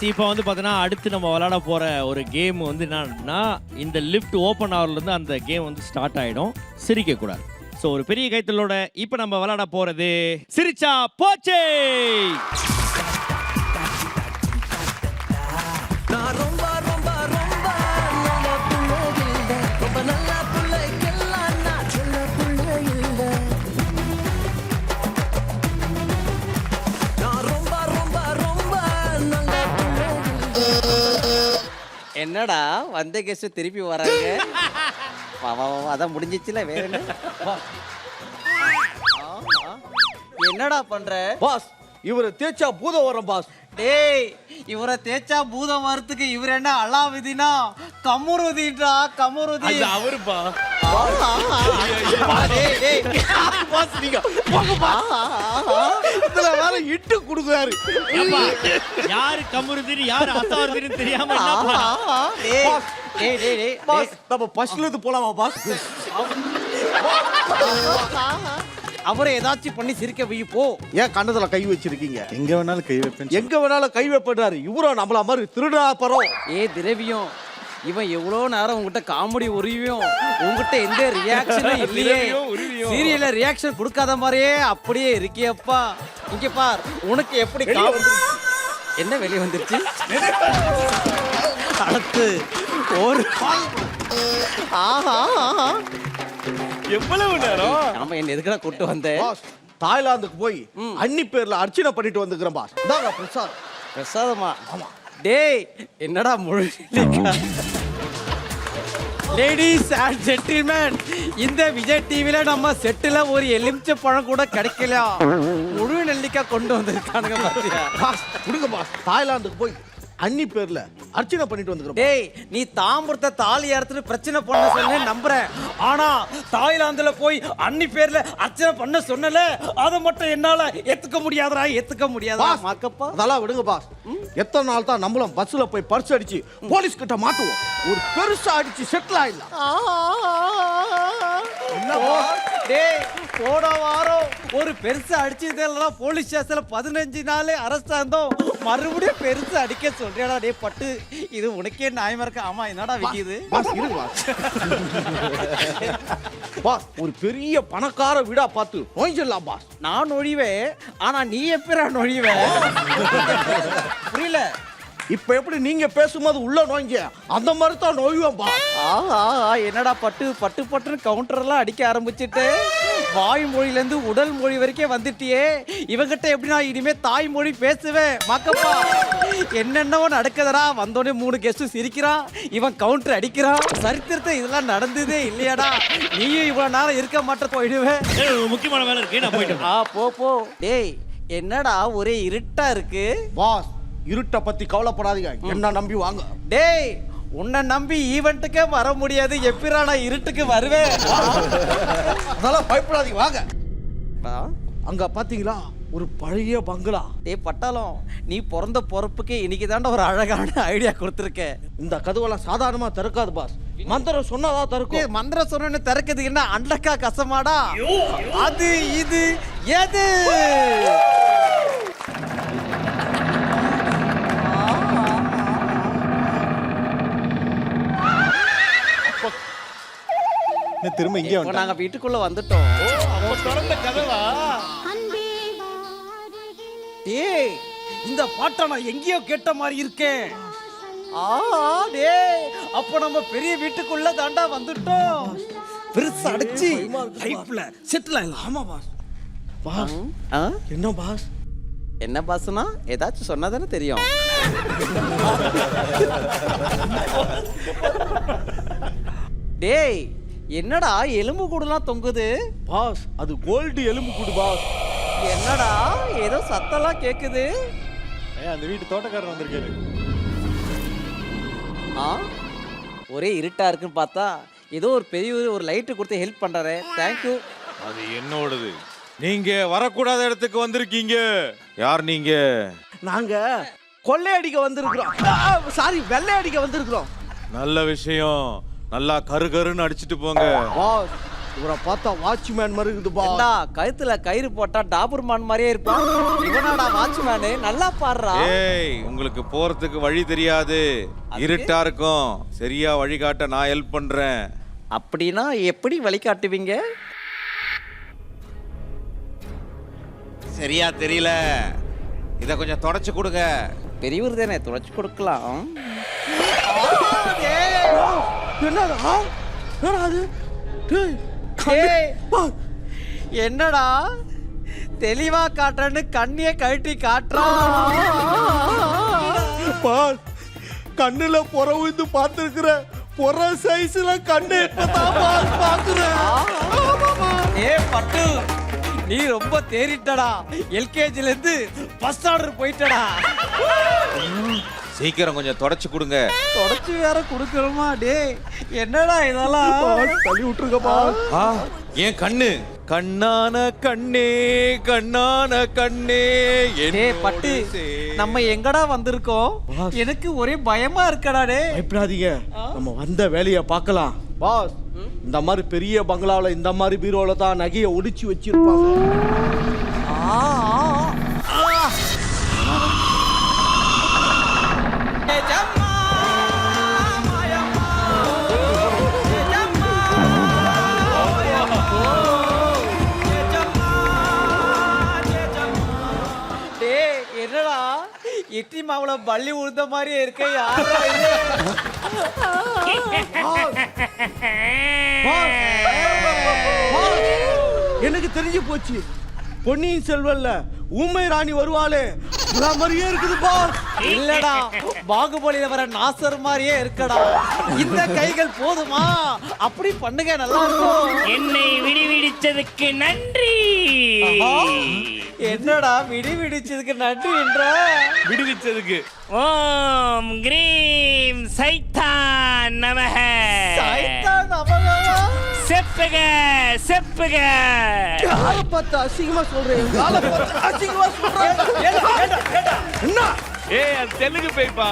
இப்போ வந்து பார்த்தீங்கன்னா அடுத்து நம்ம விளையாட போற ஒரு கேம் வந்து என்னன்னா இந்த லிஃப்ட் ஓப்பன் ஆகிறதுலேருந்து அந்த கேம் வந்து ஸ்டார்ட் ஆயிடும். சிரிக்க கூடாது. ஸோ ஒரு பெரிய கைத்தலோட இப்போ நம்ம விளையாட போறது சிரிச்சா போச்சே. என்னடா வந்த கெஸ்ட் திருப்பி வராங்க. அதான் முடிஞ்சிச்சுல வேற என்ன? என்னடா பண்ற பாஸ்? இவரை தேய்ச்சா பூதம் வரும் பாஸ். டேய், இவரை தேய்ச்சா பூதம் வரத்துக்கு இவர் என்ன அலாவுதீனா கமுருதீன்றா கமுருதி. அவருப்பா பாஸ் நீங்க இதுல வேற இட்டு குடுக்குறாரு. ஏப்பா, யாரு கமுருதுன்னு யாரு அசாருதுன்னு தெரியாம என்ன பண்ணா? பாஸ் நம்ம ஃபர்ஸ்ட்ல இருந்து போலாமா பாஸ்? அவரை ஏதாச்சும் பண்ணி சிரிக்க வை போ. ஏன் கண்ணத்துல கை வச்சிருக்கீங்க? எங்க வேணாலும் கை வைப்பேன். எங்க வேணாலும் கை வைப்படுறாரு. இவரும் நம்மள மாதிரி திருடா பரோம். திரவியம், இவன் எவ்வளவு நேரம் உங்ககிட்ட காமெடி உருவியும் உங்ககிட்ட எந்த ரியாக்ஷனும் இல்லையே. சீரியல்ல ரியாக்ஷன் கொடுக்காத மாதிரியே அப்படியே இருக்கியப்பா. இங்க பார், உனக்கு எப்படி என்ன வெளியே வந்துருச்சு? அடுத்து ஒரு எவ்வளவு நேரம்? நாம என்ன எதுக்குடா கூட்டு வந்தேன்? பாஸ், தாய்லாந்துக்கு போய் அன்னி பேர்ல அர்ச்சனை பண்ணிட்டு வந்துக்கிறேன் பாஸ். இதாங்க பிரசாத். பிரசாதமா? ஆமா. டேய், என்னடா முழு லேடிஸ் அண்ட் ஜென்டில்மேன், இந்த விஜய் டிவில நம்ம செட்டுல ஒரு எலுமிச்சை பழம் கூட கிடைக்கல. முழு நெல்லிக்காய் கொண்டு வந்திருக்கானுங்க பாத்தியா? பாஸ் கொடுங்க பாஸ். தாய்லாந்துக்கு போய் அன்னி பேர்ல அர்ச்சனை பண்ணிட்டு வந்துக்கிறோம். டேய், நீ தாம்பரத்தை தாலி அறுத்துட்டு பிரச்சனை பண்ண சொன்ன நம்புறேன். ஆனா தாய்லாந்துல போய் அன்னி பேர்ல அர்ச்சனை பண்ண சொன்னல, அதை மட்டும் என்னால ஏத்துக்க முடியாதடா, ஏத்துக்க முடியாதா மாக்கப்பா. அதெல்லாம் விடுங்க பாஸ். எத்தனை நாள் தான் நம்மளும் பஸ்ல போய் பர்ஸ் அடிச்சு போலீஸ் கிட்ட மாட்டுவோம். ஒரு பெருசா அடிச்சு செட்டில் ஆயிடலாம். டேய், போன வாரம் ஒரு பெருசா அடிச்சதெல்லாம் போலீஸ் ஸ்டேஷன்ல 15 நாள் அரெஸ்ட் ஆனோம். மறுபடியும் பெருசா அடிக்க சொல்றியாடா? டேய் பட்டு, இது உனக்கே நியாயமா இருக்கு? ஆமா, என்னடா விக்குது? பாஸ் இருங்க பாஸ். பாஸ், ஒரு பெரிய பணக்கார வீடா பார்த்து நோய்ஞ்சிடலாம் பாஸ். நான் நொழிவேன், ஆனா நீ எப்பரா நொழிவ? புரியல. இப்ப எப்படி நீங்க பேசும்போது உள்ள நோய்ங்க அந்த மாதிரி தான் நோய்வேன் பாஸ். என்னடா பட்டு பட்டு பட்டுன்னு கவுண்டர் எல்லாம் அடிக்க ஆரம்பிச்சுட்டு வாய் மொழியில இருந்து உடல் மொழி வரைக்கும் வந்துட்டியே. இவங்கிட்ட எப்படி நான் இனிமே தாய்மொழி பேசுவேன்? மக்கப்பா, என்னென்னவோ நடக்குதுடா. வந்தோடனே 3 கெஸ்ட் சிரிக்கிறான், இவன் கவுண்டர் அடிக்கிறான். சரித்திரத்தை இதெல்லாம் நடந்ததே இல்லையாடா. நீயும் இவ்வளவு நேரம் இருக்க மாட்ட, போயிடுவேன். முக்கியமான வேலை இருக்கு, நான் போயிட்டு போ. டேய், என்னடா ஒரே இருட்டா இருக்கு? பாஸ், இருட்ட பத்தி கவலைப்படாதீங்க, என்ன நம்பி வாங்க. டேய், உன்னை நம்பி ஈவென்ட்டுக்கே வர முடியாது, எப்படிடா நான் இருட்டுக்கு வருவேன்? அதெல்லாம் பயப்படாதீங்க, வாங்க. அங்க பாத்தீங்களா ஒரு பழைய பங்களா? டேய் பட்டாளம், நீ பிறந்த பொறுப்புக்கு இன்னைக்கு தாண்டா ஒரு அழகான ஐடியா கொடுத்துருக்க. இந்த கதவெல்லாம் சாதாரணமா திறக்காது பாஸ். மந்திரம் சொன்னாதான் திறக்கும். மந்திரம் சொன்ன திறக்குது என்ன அண்டக்கா கசமாடா? அது இது எது? திரும்ப இங்கே இப்போ நாங்க வீட்டுக்குள்ள வந்துட்டோம். டேய், இந்த பாட்டை நான் எங்கேயோ கேட்ட மாதிரி இருக்கேன். டேய், அப்ப நம்ம பெரிய வீட்டுக்குள்ள தாண்டா வந்துட்டோம். பெருசா அடிச்சு லைஃப்ல செட்டில் ஆயிடலாம். ஆமா பாஸ். பாஸ், என்ன பாஸ்? என்ன பாஸ்னா ஏதாச்சும் சொன்னாதானே தெரியும். டேய், என்னடா எலும்பு கூடுலாம் தொங்குது? பாஸ், அது கோல்டு எலும்பு கூடு பாஸ். என்னடா ஏதோ சத்தம்லாம் கேக்குது? அந்த வீட்டு தோட்டக்காரர் வந்திருக்காரு. ஒரே இருட்டா இருக்குன்னு பார்த்தா ஏதோ ஒரு பெரிய ஒரு லைட்டு கொடுத்து ஹெல்ப் பண்றாரு. தேங்க்யூ. அது என்னோடது. நீங்க வரக்கூடாத இடத்துக்கு வந்திருக்கீங்க. யார் நீங்க? நாங்க கொள்ளையடிக்க வந்திருக்கிறோம். சாரி, வெள்ளையடிக்க வந்திருக்கிறோம். நல்ல விஷயம். நல்லா கரு கருன்னு அடிச்சிட்டு போங்க. பாஸ், இவரை பார்த்தா வாட்ச்மேன் மாதிரி இருக்குது பாஸ். ஏண்டா கழுத்துல கயிறு போட்டா டாபர்மான் மாதிரியே இருப்பான். இவனாடா வாட்ச்மேனு, நல்லா பாடுறா. ஏய் உங்களுக்கு போறதுக்கு வழி தெரியாது, இருட்டா இருக்கும். சரியா வழிகாட்ட நான் ஹெல்ப் பண்றேன். அப்படின்னா எப்படி வழிகாட்டுவீங்க? சரியா தெரியல, இத கொஞ்சம் தொடச்சு கொடுங்க. பெரியவர் தானே, துடைச்சு கொடுக்கலாம். என்னடா என்னடா அது? டேய், ஏய், பாஸ். என்னடா தெளிவா காட்டுறன்னு கண்ணிய கழட்டி காட்டுறா. பாஸ், கண்ணுல புற விழுந்து பார்த்திருக்கிற புற சைஸ்ல கண்ணு இப்பதான் பாஸ் பாக்குறேன். ஏ பட்டு, நீ ரொம்ப தேறிட்டடா. எல்கேஜில இருந்து ஃபர்ஸ்ட் ஆர்டர் போயிட்டடா. சீக்கிரம் கொஞ்சம் தொடச்சு கொடுங்க. தொடச்சு வேற குடுக்கணுமா? டே என்னடா இதெல்லாம்? பாஸ், தள்ளி விட்டுருங்க பாஸ். ஏன் கண்ணு கண்ணான கண்ணே, கண்ணான கண்ணே. டே பட்டு, நம்ம எங்கடா வந்திருக்கோம்? எனக்கு ஒரே பயமா இருக்கடா. டே பயப்படாதீங்க, நம்ம வந்த வேலையை பார்க்கலாம். பாஸ், இந்த மாதிரி பெரிய பங்களாவுல இந்த மாதிரி பீரோல தான் நகையை ஒடிச்சு வச்சிருப்பாங்க. ஆ, ஆ, ஆ. ஏ ஜம்மா, மாயம்மா. ஏ ஜம்மா, மாயம்மா. ஏ ஜம்மா, ஏ ஜம்மா. டேய், என்னடா இட்லி மாவுல பள்ளி உழுந்த மாதிரியே இருக்க. யாரா இது? எனக்கு தெரிஞ்சு போச்சு, பொன்னியின் செல்வன்ல ஊமை ராணி வருவாளே, அந்த மாதிரியே இருக்குது பாஸ். இல்லடா, பாகுபலியில வர நாசர் மாதிரியே இருக்கடா. இந்த கைகள் போதுமா? அப்படி பண்ணுங்க, நல்லா இருக்கும். என்னை விடுவிடிச்சதுக்கு நன்றி. என்னடா விடிவிடிச்சதுக்கு நன்றி என்ற? விடுவிச்சதுக்கு ஓம் கிரீம் சைத்தான் நமஹ. சைத்தான் நமகா. செப்புக செப்புக. யாரை பார்த்து அசிங்கமா சொல்றேன்? யாரை பார்த்து அசிங்கமா சொல்றேன்? என்ன? ஏய் அது தெலுங்கு பேய்ப்பா.